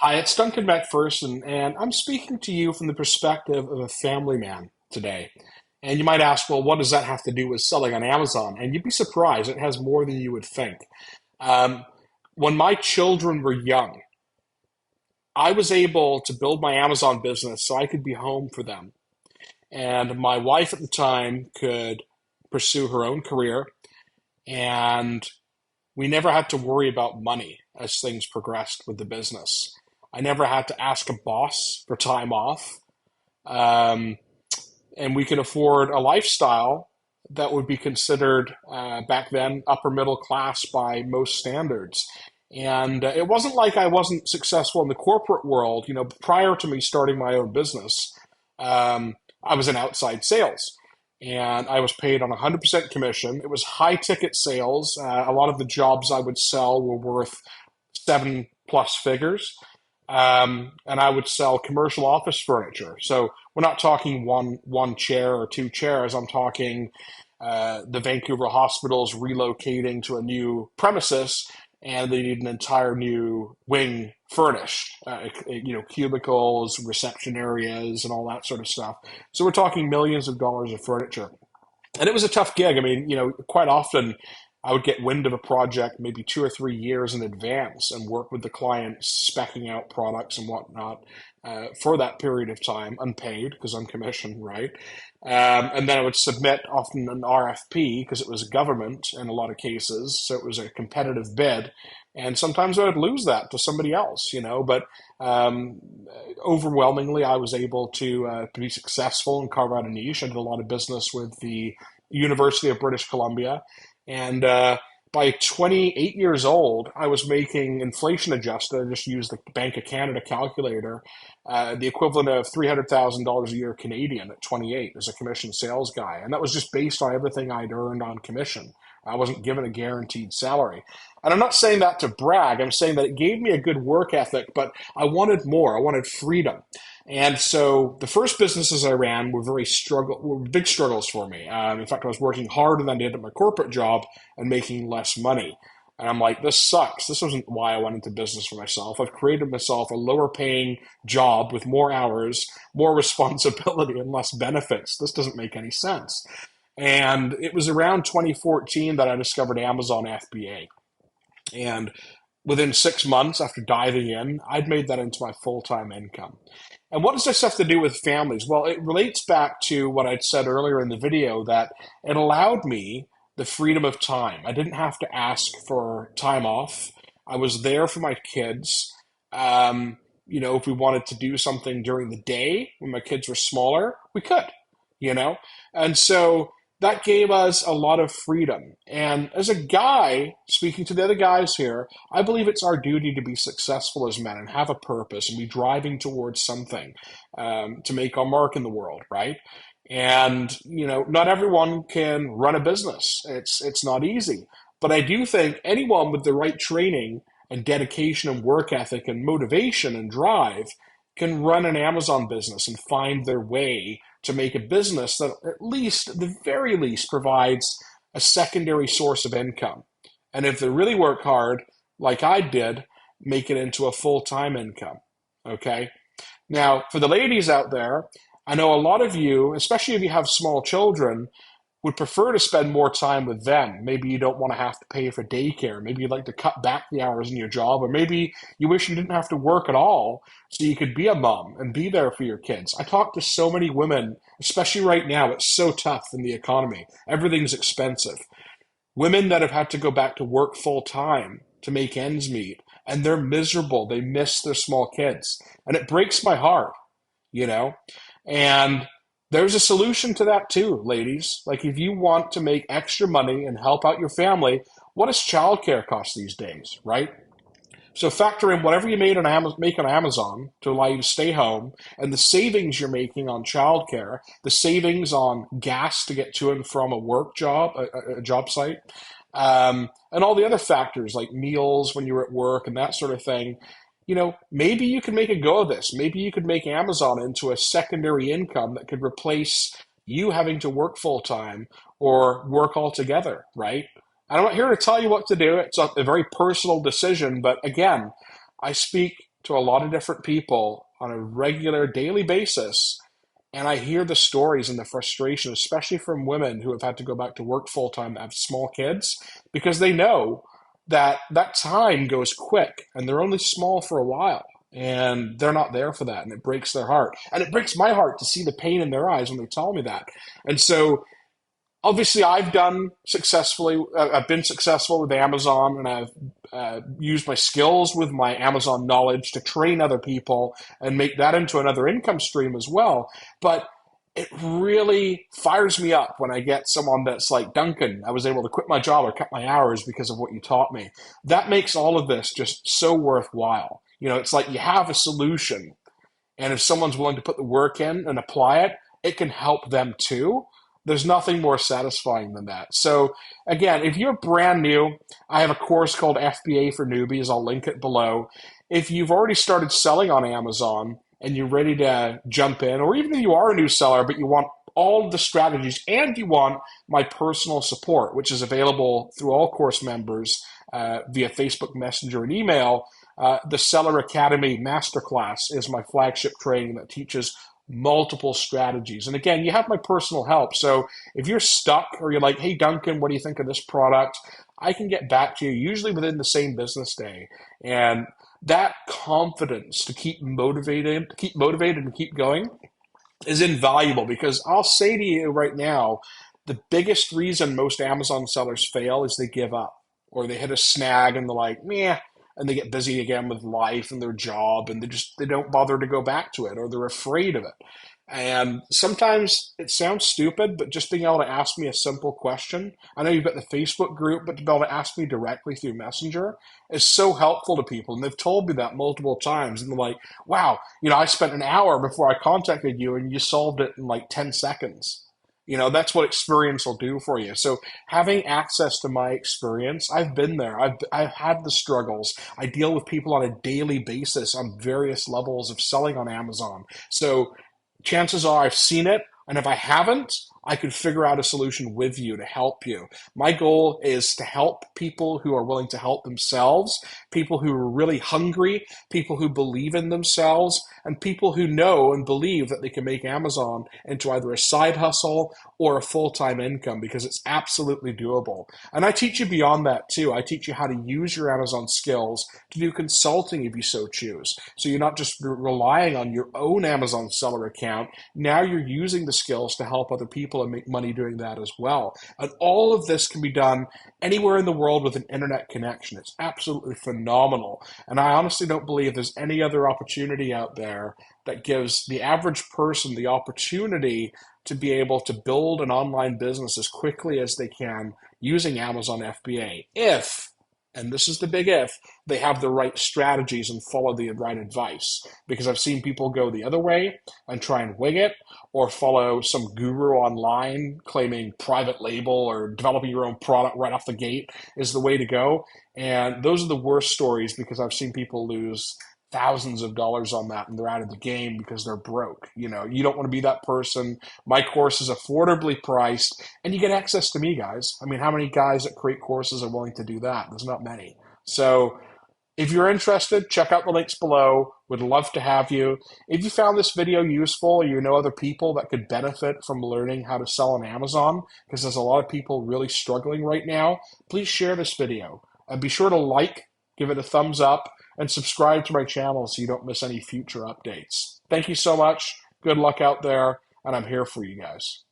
Hi, it's Duncan McPherson, and I'm speaking to you from the perspective of a family man today. And you might ask, well, what does that have to do with selling on Amazon? And you'd be surprised, it has more than you would think. Um, when my children were young, I was able to build my Amazon business so I could be home for them. And my wife at the time could pursue her own career, and we never had to worry about money as things progressed with the business. I never had to ask a boss for time off. Um, and we could afford a lifestyle that would be considered back then upper middle class by most standards. And it wasn't like I wasn't successful in the corporate world. You know, prior to me starting my own business, I was in outside sales and I was paid on 100% commission. It was high ticket sales. A lot of the jobs I would sell were worth seven plus figures. And I would sell commercial office furniture. So we're not talking one chair or two chairs. I'm talking the Vancouver hospitals relocating to a new premises, and they need an entire new wing furnished. Cubicles, reception areas, and all that sort of stuff. So we're talking millions of dollars of furniture. And it was a tough gig. I mean, quite often I would get wind of a project maybe 2 or 3 years in advance and work with the client, specing out products and whatnot for that period of time, unpaid because I'm commissioned, right? And then I would submit often an RFP because it was government in a lot of cases, so it was a competitive bid. And sometimes I would lose that to somebody else, but um, overwhelmingly, I was able to be successful and carve out a niche. I did a lot of business with the University of British Columbia, and by 28 years old, I was making inflation adjusted. I just used the Bank of Canada calculator, the equivalent of $300,000 a year Canadian at 28 as a commission sales guy, and that was just based on everything I'd earned on commission. I wasn't given a guaranteed salary. And I'm not saying that to brag. I'm saying that it gave me a good work ethic, but I wanted more. I wanted freedom. And so the first businesses I ran were big struggles for me. In fact, I was working harder than I did at my corporate job and making less money. And I'm like, this sucks. This wasn't why I went into business for myself. I've created myself a lower paying job with more hours, more responsibility, and less benefits. This doesn't make any sense. And it was around 2014 that I discovered Amazon FBA. And within 6 months after diving in, I'd made that into my full time income. And what does this have to do with families? Well, it relates back to what I'd said earlier in the video that it allowed me the freedom of time. I didn't have to ask for time off. I was there for my kids. If we wanted to do something during the day when my kids were smaller, we could, you know? And so that gave us a lot of freedom. And as a guy, speaking to the other guys here, I believe it's our duty to be successful as men and have a purpose and be driving towards something to make our mark in the world, right? And not everyone can run a business. It's not easy, but I do think anyone with the right training and dedication and work ethic and motivation and drive can run an Amazon business and find their way to make a business that at the very least, provides a secondary source of income. And if they really work hard, like I did, make it into a full-time income. Okay. Now, for the ladies out there, I know a lot of you, especially if you have small children, would prefer to spend more time with them. Maybe you don't want to have to pay for daycare. Maybe you'd like to cut back the hours in your job, or maybe you wish you didn't have to work at all so you could be a mom and be there for your kids. I talk to so many women, especially right now, it's so tough in the economy. Everything's expensive. Women that have had to go back to work full time to make ends meet, and they're miserable. They miss their small kids. And it breaks my heart, you know? And there's a solution to that too, ladies. Like if you want to make extra money and help out your family, what does childcare cost these days, right? So factor in whatever you make on Amazon to allow you to stay home, and the savings you're making on childcare, the savings on gas to get to and from a work job, a job site, and all the other factors like meals when you're at work and that sort of thing. Maybe you could make a go of this. Maybe you could make Amazon into a secondary income that could replace you having to work full time or work altogether, right? I'm not here to tell you what to do. It's a very personal decision, but again, I speak to a lot of different people on a regular daily basis, and I hear the stories and the frustration, especially from women who have had to go back to work full time that have small kids, because they know that that time goes quick and they're only small for a while and they're not there for that. And it breaks their heart. And it breaks my heart to see the pain in their eyes when they tell me that. And so obviously I've been successful with Amazon, and I've used my skills with my Amazon knowledge to train other people and make that into another income stream as well. But it really fires me up when I get someone that's like, Duncan, I was able to quit my job or cut my hours because of what you taught me. That makes all of this just so worthwhile. It's like you have a solution, and if someone's willing to put the work in and apply it, it can help them too. There's nothing more satisfying than that. So again, if you're brand new, I have a course called FBA for Newbies. I'll link it below. If you've already started selling on Amazon and you're ready to jump in, or even if you are a new seller, but you want all of the strategies and you want my personal support, which is available through all course members via Facebook Messenger and email, the Seller Academy Masterclass is my flagship training that teaches multiple strategies. And again, you have my personal help. So if you're stuck or you're like, hey, Duncan, what do you think of this product? I can get back to you usually within the same business day. And that confidence to keep motivated and keep going is invaluable, because I'll say to you right now, the biggest reason most Amazon sellers fail is they give up, or they hit a snag and they're like, meh, and they get busy again with life and their job, and they don't bother to go back to it, or they're afraid of it. And sometimes it sounds stupid, but just being able to ask me a simple question. I know you've got the Facebook group, but to be able to ask me directly through Messenger is so helpful to people. And they've told me that multiple times. And they're like, wow, I spent an hour before I contacted you and you solved it in like 10 seconds. That's what experience will do for you. So having access to my experience, I've been there. I've had the struggles. I deal with people on a daily basis on various levels of selling on Amazon. So chances are I've seen it, and if I haven't, I could figure out a solution with you to help you. My goal is to help people who are willing to help themselves, people who are really hungry, people who believe in themselves, and people who know and believe that they can make Amazon into either a side hustle or a full-time income, because it's absolutely doable. And I teach you beyond that too. I teach you how to use your Amazon skills to do consulting if you so choose. So you're not just relying on your own Amazon seller account. Now you're using the skills to help other people and make money doing that as well. And all of this can be done anywhere in the world with an internet connection. It's absolutely phenomenal. And I honestly don't believe there's any other opportunity out there that gives the average person the opportunity to be able to build an online business as quickly as they can using Amazon FBA. If, and this is the big if, they have the right strategies and follow the right advice. Because I've seen people go the other way and try and wing it, or follow some guru online claiming private label or developing your own product right off the gate is the way to go. And those are the worst stories, because I've seen people lose thousands of dollars on that and they're out of the game because they're broke. You don't want to be that person. My course is affordably priced, and you get access to me, guys. I mean, how many guys that create courses are willing to do that? There's not many. So if you're interested, check out the links below. Would love to have you. If you found this video useful, or you know other people that could benefit from learning how to sell on Amazon, because there's a lot of people really struggling right now, please share this video. And be sure to like, give it a thumbs up, and subscribe to my channel so you don't miss any future updates. Thank you so much. Good luck out there, and I'm here for you guys.